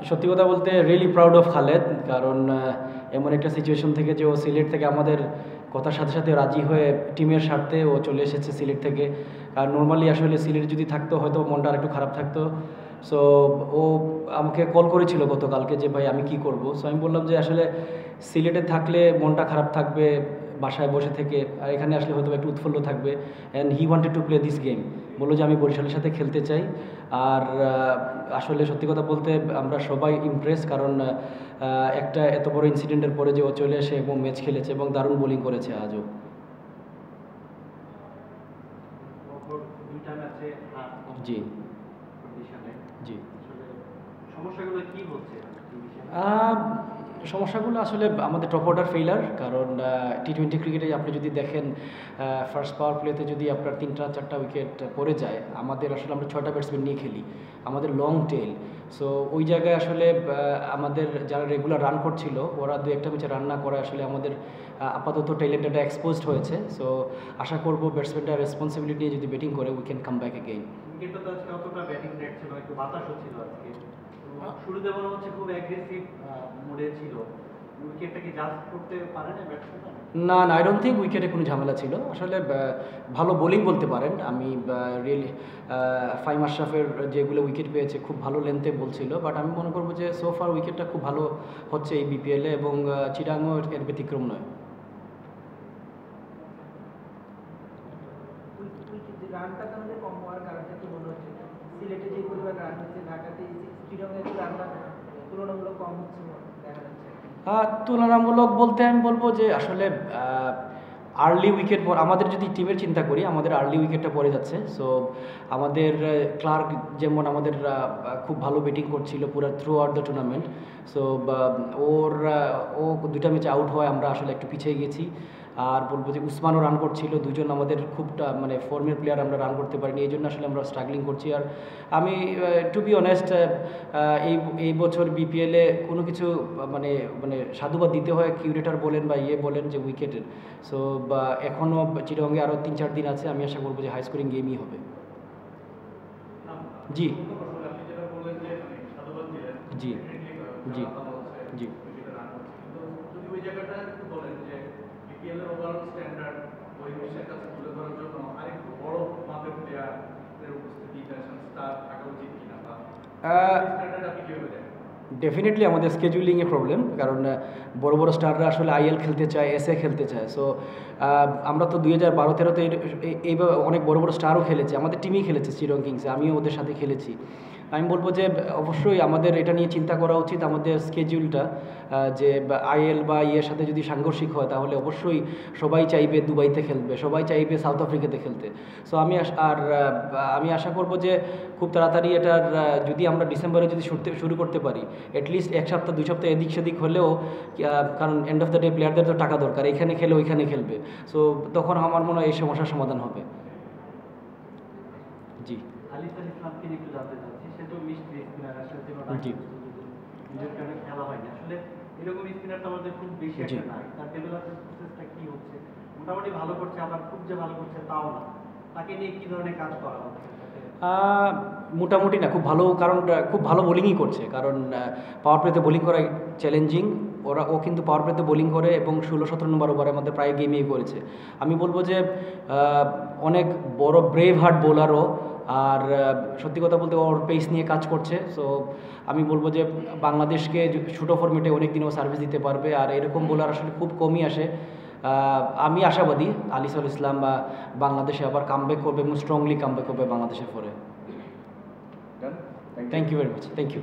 সত্যি কথা বলতে রিয়েলি প্রাউড অফ খালেদ, কারণ এমন একটা সিচুয়েশন থেকে যে ও সিলেট থেকে আমাদের কথার সাথে সাথে রাজি হয়ে টিমের স্বার্থে ও চলে এসেছে সিলেট থেকে। আর নর্মালি আসলে সিলেট যদি থাকতো হয়তো মনটা আর একটু খারাপ থাকতো। সো ও আমাকে কল করেছিল গতকালকে যে ভাই আমি কি করব। সো আমি বললাম যে আসলে সিলেটে থাকলে মনটা খারাপ থাকবে বাসায় বসে থেকে, আর এখানে আসলে হয়তো একটু উৎফুল্ল থাকবে। And he wanted to play this game, বললো যে আমি বরিশালের সাথে খেলতে চাই। আর আসলে সত্যি কথা বলতে আমরা সবাই ইমপ্রেস, কারণ একটা এত বড় ইনসিডেন্টের পরে যে ও চলে এসে এবং ম্যাচ খেলেছে এবং দারুণ বোলিং করেছে আজও। জি জি সমস্যাগুলো আসলে আমাদের টপ অর্ডার ফেইলার, কারণ টি-20 ক্রিকেটে আপনি যদি দেখেন ফার্স্ট পাওয়ার প্লেতে যদি আপনার 3-4টা উইকেট পড়ে যায়, আমাদের আসলে আমরা 6টা ব্যাটসম্যান নিয়ে খেলি, আমাদের লং টেল। সো ওই জায়গায় আসলে আমাদের যারা রেগুলার রান করছিল ওরা 2-1টা ম্যাচে রান না করে আসলে আমাদের আপাতত ট্যালেন্টটা এক্সপোজড হয়েছে। সো আশা করবো ব্যাটসম্যানটা রেসপন্সিবিলিটি নিয়ে যদি ব্যাটিং করে we can come back again. শুরুতে মনে হচ্ছে খুব অ্যাগ্রেসিভ মোডে ছিল, উইকেটটা কি জাজ করতে পারে না ব্যাটসম্যান? না না, আই ডোন্ট থিঙ্ক উইকেটে কোনো ঝামেলা ছিল। আসলে ভালো বোলিং বলতে পারেন। আমি রিয়েলি ফাইম আশরাফের যেগুলো উইকেট পেয়েছে খুব ভালো লেন্থে বলছিল, বাট আমি মনে করবো যে সোফার উইকেটটা খুব ভালো হচ্ছে এই বিপিএলে, এবং চিটাংও এর ব্যতিক্রম নয়। রানটা তাহলে কম হওয়ার কারণটা কি মনে হচ্ছে? সিলেটে যে পরিমাণ রান হচ্ছে, ঢাকাতে চিটাগংয়ে রানটা তুলনামূলক কম হচ্ছে দেখা যাচ্ছে। তুলনামূলক বলতে আমি বলবো যে আসলে আর্লি উইকেট পর আমাদের যদি টিমের চিন্তা করি, আমাদের আর্লি উইকেটটা পড়ে যাচ্ছে। সো আমাদের ক্লার্ক যেমন আমাদের খুব ভালো ব্যাটিং করছিল পুরো throughout the tournament. So ও 2টা ম্যাচে আউট হয়, আমরা আসলে একটু পিছিয়ে গেছি। আর বলবো যে উসমানও রান করছিল, দুজন আমাদের খুব মানে ফর্মের প্লেয়ার, আমরা রান করতে পারিনি, এই জন্য আসলে আমরা স্ট্রাগলিং করছি। আর আমি টু বি অনেস্ট এই বছর বিপিএলে কোনো কিছু মানে মানে সাধুবাদ দিতে হয় কিউরেটার বলেন বা বলেন যে উইকেটের। সো এখনও চিটাগংয়ে আরও 3-4 দিন আছে, আমি আশা করবো যে হাই স্কোরিং গেমই হবে। জি জি জি জি ডেফিনেটলি আমাদের স্কেজুলিংয়ে প্রবলেম, কারণ বড় বড় স্টাররা আসলে আইএল খেলতে চায়, এসএ খেলতে চায়। সো আমরা তো 2012-13-তে এইভাবে অনেক বড় বড় স্টারও খেলেছে, আমাদের টিমই খেলেছে চিটাগং কিংসে, আমিও ওদের সাথে খেলেছি। আমি বলবো যে অবশ্যই আমাদের এটা নিয়ে চিন্তা করা উচিত, আমাদের স্কেডিউলটা যে আইএল বা ইয়ের সাথে যদি সাংঘর্ষিক হয় তাহলে অবশ্যই সবাই চাইবে দুবাইতে খেলবে, সবাই চাইবে সাউথ আফ্রিকাতে খেলতে। সো আমি আশা করব যে খুব তাড়াতাড়ি এটার যদি আমরা ডিসেম্বরে যদি শুরু করতে পারি, অ্যাটলিস্ট 1 সপ্তাহ 2 সপ্তাহ এদিক সেদিক হলেও, কারণ এন্ড অফ দ্য ডে প্লেয়ারদের তো টাকা দরকার, এখানে খেলে ওইখানে খেলবে। সো তখন আমার মনে হয় এই সমস্যার সমাধান হবে। জি জি খেলা হয়নি আসলে, এরকম স্পিনার তো আমাদের খুব বেশি একটা নাই। তার ডেভেলপমেন্ট প্রসেসটা কি হচ্ছে? মোটামুটি ভালো করছে, আবার খুব যে ভালো করছে তাও না। তাকে নিয়ে কি ধরনের কাজ করা হচ্ছে? মোটামুটি না, খুব ভালো, কারণ খুব ভালো বোলিংই করছে, কারণ পাওয়ার প্লেতে বোলিং করা চ্যালেঞ্জিং। ও কিন্তু পাওয়ার প্লেতে বোলিং করে এবং 16-17 নম্বর ওভারের মধ্যে প্রায় গেমেই করেছে। আমি বলবো যে অনেক বড় ব্রেভ হার্ট বোলারও, আর সত্যি কথা বলতে ওর পেস নিয়ে কাজ করছে। সো আমি বলবো যে বাংলাদেশকে ছোটো ফর্মেটে অনেক দিন ও সার্ভিস দিতে পারবে, আর এরকম বোলার আসলে খুব কমই আসে। আমি আশাবাদী আলিসুল ইসলাম বাংলাদেশে আবার কামব্যাক করবে এবং স্ট্রংলি কামব্যাক করবে বাংলাদেশের পরে। Thank you very much, thank you.